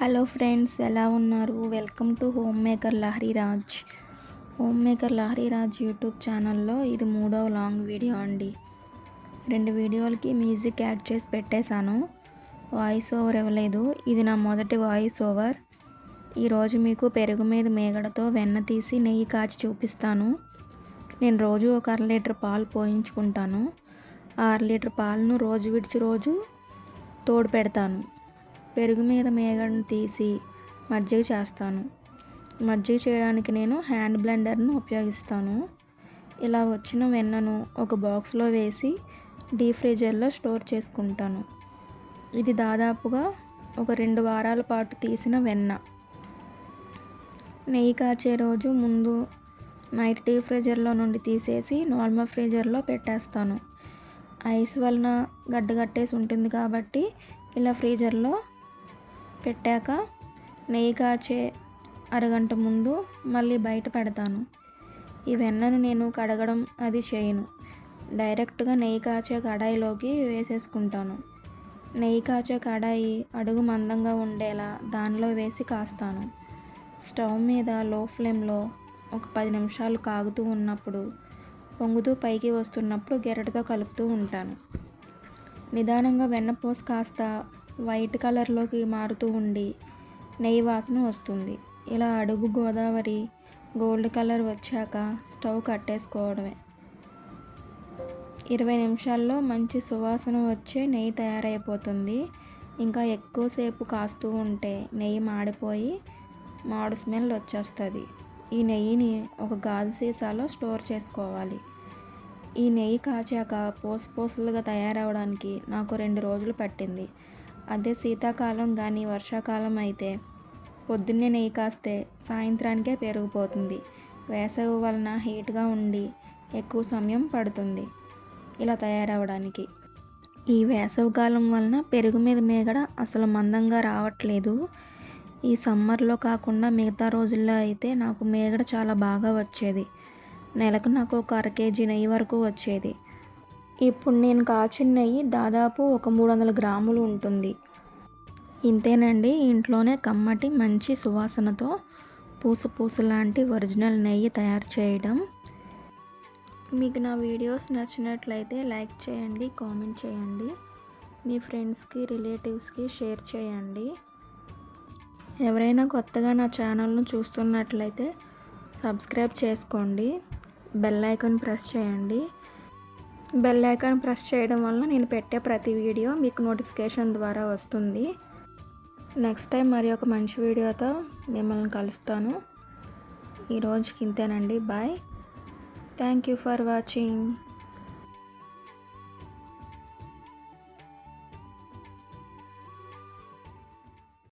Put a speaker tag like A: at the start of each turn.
A: Hello friends, ఎలా ఉన్నారు? Welcome to home maker Lahari Raj. Home maker Lahari Raj YouTube ఛానల్లో ఇది 3వ లాంగ్ వీడియో అండి. 2 వీడియోలకి మ్యూజిక్ యాడ్ చేసి పెట్టేశాను. వాయిస్ ఓవర్ ఇవ్వలేదు. ఇది నా మొదటి వాయిస్ ఓవర్. ఈరోజు మీకు పెరుగు మీద మేగడతో వెన్న తీసి నెయ్యి కాచి చూపిస్తాను. నేను రోజు ఒక 1/2 లీటర్ పాలు పోయించుకుంటాను. ఆ 1/2 లీటర్ పాలను రోజు విడిచి రోజు తోడు పెడతాను. పెరుగు మీద మేగడను తీసి మజ్జిగ చేస్తాను. మజ్జిగ చేయడానికి నేను హ్యాండ్ బ్లెండర్ను ఉపయోగిస్తాను. ఇలా వచ్చిన వెన్నను ఒక బాక్స్లో వేసి డీప్ ఫ్రీజర్లో స్టోర్ చేసుకుంటాను. ఇది దాదాపుగా ఒక 2 వారాల పాటు తీసిన వెన్న. నెయ్యి కాచే రోజు ముందు నైట్ డీప్ ఫ్రీజర్లో నుండి తీసేసి నార్మల్ ఫ్రీజర్లో పెట్టేస్తాను. ఐస్ వలన గడ్డగట్టేసి ఉంటుంది కాబట్టి ఇలా ఫ్రీజర్లో పెట్టాక నెయ్యి కాచే అరగంట ముందు మళ్ళీ బయట పెడతాను. ఈ వెన్నను నేను కడగడం అది చేయను. డైరెక్ట్గా నెయ్యి కాచే కడాయిలోకి వేసేసుకుంటాను. నెయ్యి కాచే కడాయి అడుగు మందంగా ఉండేలా దానిలో వేసి కాస్తాను. స్టవ్ మీద లో ఫ్లేమ్లో ఒక 10 నిమిషాలు కాగుతూ ఉన్నప్పుడు, పొంగుతూ పైకి వస్తున్నప్పుడు గెరటితో కలుపుతూ ఉంటాను. నిదానంగా వెన్నపూస కాస్త వైట్ కలర్లోకి మారుతూ ఉండి నెయ్యి వాసన వస్తుంది. ఇలా అడుగు గోదావరి గోల్డ్ కలర్ వచ్చాక స్టవ్ కట్టేసుకోవడమే. 20 నిమిషాల్లో మంచి సువాసన వచ్చే నెయ్యి తయారైపోతుంది. ఇంకా ఎక్కువసేపు కాస్తూ ఉంటే నెయ్యి మాడిపోయి మాడు స్మెల్ వచ్చేస్తుంది. ఈ నెయ్యిని ఒక గాజు సీసాలో స్టోర్ చేసుకోవాలి. ఈ నెయ్యి కాచాక పూసలుగా తయారవడానికి నాకు 2 రోజులు పట్టింది. అదే శీతాకాలం కానీ వర్షాకాలం అయితే పొద్దున్నే నెయ్యి కాస్తే సాయంత్రానికే పెరిగిపోతుంది. వేసవి వలన హీట్గా ఉండి ఎక్కువ సమయం పడుతుంది ఇలా తయారవడానికి. ఈ వేసవికాలం వలన పెరుగు మీద మేగడ అసలు మందంగా రావట్లేదు. ఈ సమ్మర్లో కాకుండా మిగతా రోజుల్లో అయితే నాకు మేగడ చాలా బాగా వచ్చేది. నెలకు నాకు ఒక 1/2 కేజీ నెయ్యి వరకు వచ్చేది. ఇప్పుడు నేను కాచిన నెయ్యి దాదాపు ఒక 300 గ్రాములు ఉంటుంది. ఇంతేనండి, ఇంట్లోనే కమ్మటి మంచి సువాసనతో పూస లాంటి ఒరిజినల్ నెయ్యి తయారు చేయడం. మీకు నా వీడియోస్ నచ్చినట్లయితే లైక్ చేయండి, కామెంట్ చేయండి, మీ ఫ్రెండ్స్కి రిలేటివ్స్కి షేర్ చేయండి. ఎవరైనా కొత్తగా నా ఛానల్ను చూస్తున్నట్లయితే సబ్స్క్రైబ్ చేసుకోండి. బెల్ ఐకాన్ ప్రెస్ చేయండి. బెల్ ఐకాన్ ప్రెస్ చేయడం వల్ల నేను పెట్టే ప్రతి వీడియో మీకు నోటిఫికేషన్ ద్వారా వస్తుంది. నెక్స్ట్ టైం మరి ఒక మంచి వీడియోతో మిమ్మల్ని కలుస్తాను. ఈరోజుకి ఇంతేనండి. Bye. Thank you for watching.